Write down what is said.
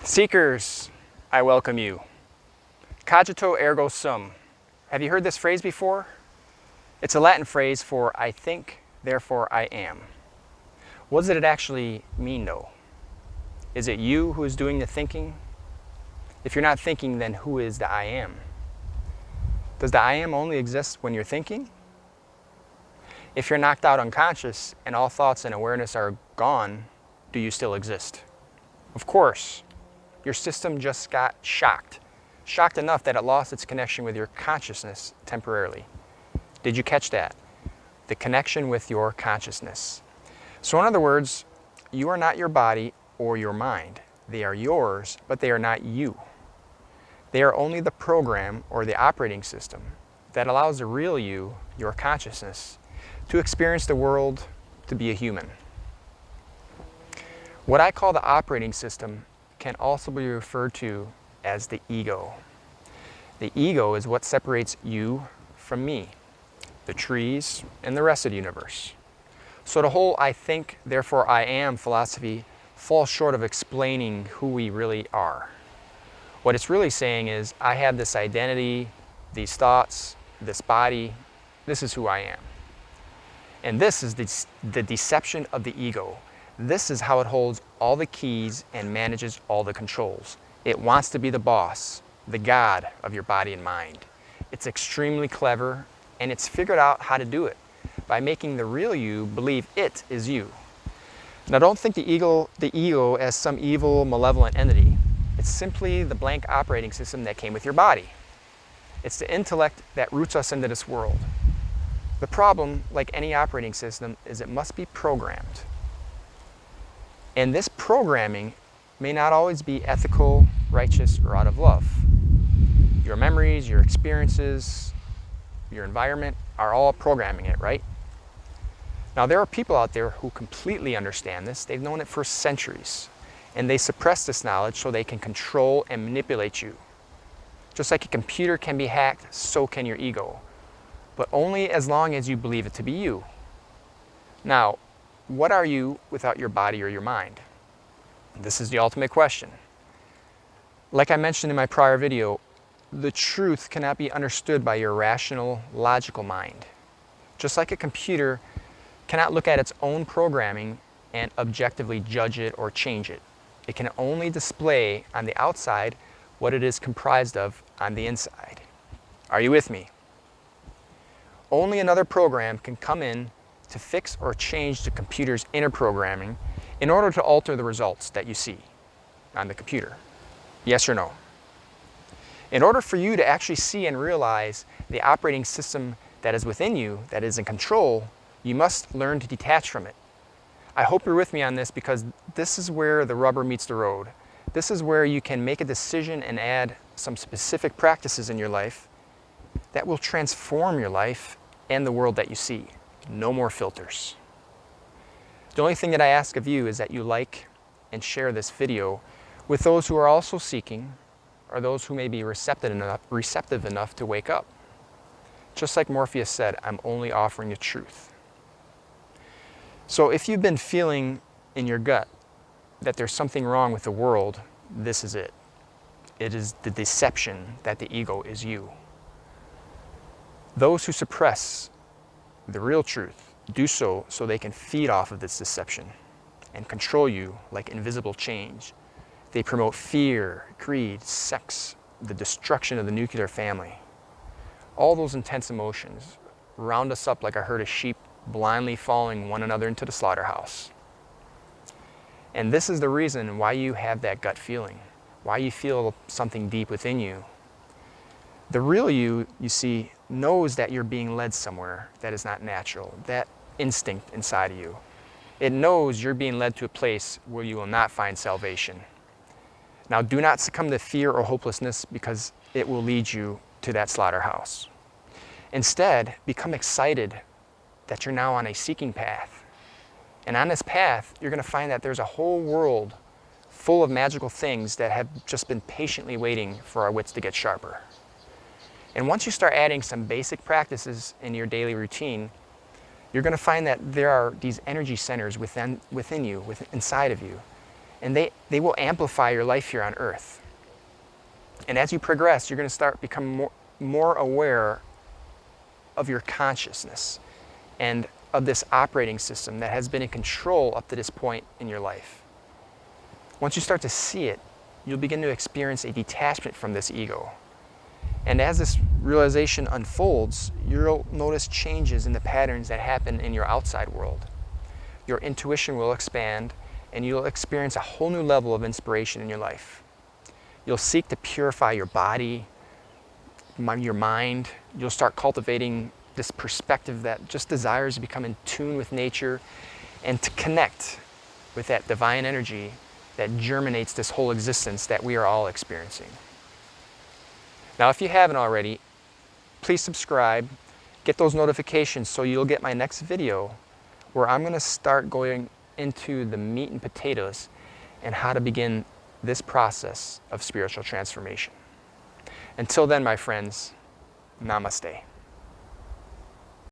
Seekers, I welcome you. Cogito ergo sum. Have you heard this phrase before? It's a Latin phrase for I think, therefore I am. What does it actually mean though? Is it you who is doing the thinking? If you're not thinking, then who is the I am? Does the I am only exist when you're thinking? If you're knocked out unconscious and all thoughts and awareness are gone, do you still exist? Of course. Your system just got shocked. Shocked enough that it lost its connection with your consciousness temporarily. Did you catch that? The connection with your consciousness. So in other words, you are not your body or your mind. They are yours, but they are not you. They are only the program or the operating system that allows the real you, your consciousness, to experience the world, to be a human. What I call the operating system can also be referred to as the ego. The ego is what separates you from me, the trees, and the rest of the universe. So the whole I think, therefore I am philosophy falls short of explaining who we really are. What it's really saying is, I have this identity, these thoughts, this body, this is who I am. And this is the deception of the ego. This is how it holds all the keys and manages all the controls. It wants to be the boss, the god of your body and mind. It's extremely clever, and it's figured out how to do it by making the real you believe it is you. Now don't think the ego as some evil, malevolent entity. It's simply the blank operating system that came with your body. It's the intellect that roots us into this world. The problem, like any operating system, is it must be programmed. And this programming may not always be ethical, righteous, or out of love. Your memories, your experiences, your environment are all programming it, right? Now there are people out there who completely understand this. They've known it for centuries. And they suppress this knowledge so they can control and manipulate you. Just like a computer can be hacked, so can your ego. But only as long as you believe it to be you. Now, what are you without your body or your mind? This is the ultimate question. Like I mentioned in my prior video, the truth cannot be understood by your rational, logical mind. Just like a computer cannot look at its own programming and objectively judge it or change it. It can only display on the outside what it is comprised of on the inside. Are you with me? Only another program can come in to fix or change the computer's inner programming in order to alter the results that you see on the computer. Yes or no? In order for you to actually see and realize the operating system that is within you, that is in control, you must learn to detach from it. I hope you're with me on this because this is where the rubber meets the road. This is where you can make a decision and add some specific practices in your life that will transform your life and the world that you see. No more filters. The only thing that I ask of you is that you like and share this video with those who are also seeking, or those who may be receptive enough to wake up. Just like Morpheus said, I'm only offering the truth. So if you've been feeling in your gut that there's something wrong with the world, this is it. It is the deception that the ego is you. Those who suppress the real truth do so they can feed off of this deception and control you like invisible chains. They promote fear, greed, sex, the destruction of the nuclear family. All those intense emotions round us up like a herd of sheep blindly following one another into the slaughterhouse. And this is the reason why you have that gut feeling, why you feel something deep within you. The real you see, knows that you're being led somewhere that is not natural, that instinct inside of you. It knows you're being led to a place where you will not find salvation. Now, do not succumb to fear or hopelessness because it will lead you to that slaughterhouse. Instead, become excited that you're now on a seeking path. And on this path, you're going to find that there's a whole world full of magical things that have just been patiently waiting for our wits to get sharper. And once you start adding some basic practices in your daily routine, you're going to find that there are these energy centers within you, inside of you. And they will amplify your life here on earth. And as you progress, you're going to start becoming more aware of your consciousness and of this operating system that has been in control up to this point in your life. Once you start to see it, you'll begin to experience a detachment from this ego. And as this realization unfolds, you'll notice changes in the patterns that happen in your outside world. Your intuition will expand, and you'll experience a whole new level of inspiration in your life. You'll seek to purify your body, your mind. You'll start cultivating this perspective that just desires to become in tune with nature and to connect with that divine energy that germinates this whole existence that we are all experiencing. Now, if you haven't already, please subscribe, get those notifications so you'll get my next video where I'm going to start going into the meat and potatoes and how to begin this process of spiritual transformation. Until then, my friends, namaste.